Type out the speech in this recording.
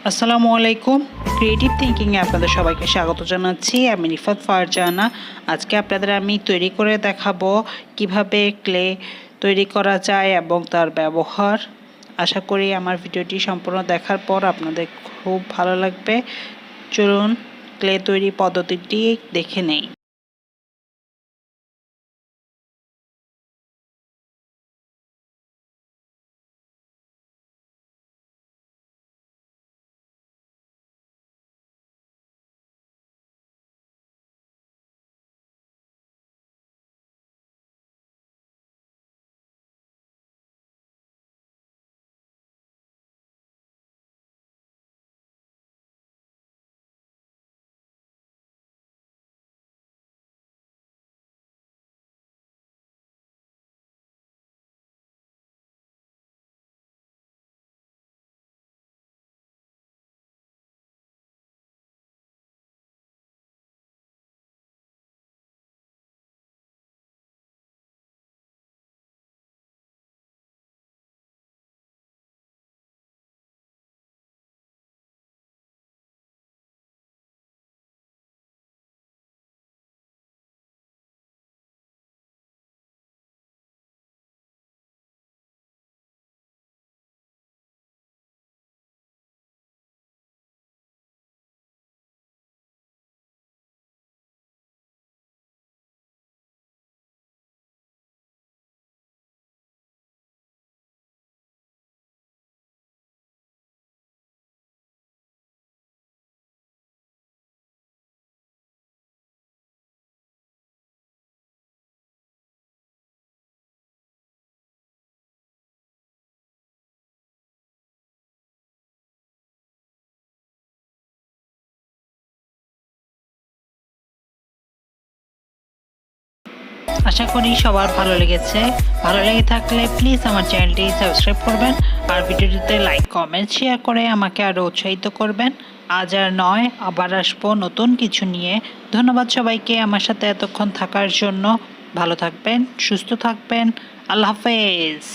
আসসালামু আলাইকুম। ক্রিয়েটিভ থিঙ্কিংয়ে আপনাদের সবাইকে স্বাগত জানাচ্ছি। আমি রিফাত ফারজানা। আজকে আপনাদের আমি তৈরি করে দেখাবো কিভাবে ক্লে তৈরি করা যায় এবং তার ব্যবহার। আশা করি আমার ভিডিওটি সম্পূর্ণ দেখার পর আপনাদের খুব ভালো লাগবে। চলুন ক্লে তৈরি পদ্ধতিটি দেখে নেই। আশা করি সবার ভালো লেগেছে। ভালো লেগে থাকলে প্লিজ আমার চ্যানেলটি সাবস্ক্রাইব করবেন আর ভিডিওটিতে লাইক কমেন্ট শেয়ার করে আমাকে আরও উৎসাহিত করবেন। আজ আর নয়, আবার আসবো নতুন কিছু নিয়ে। ধন্যবাদ সবাইকে আমার সাথে এতক্ষণ থাকার জন্য। ভালো থাকবেন, সুস্থ থাকবেন। আল্লাহ হাফেজ।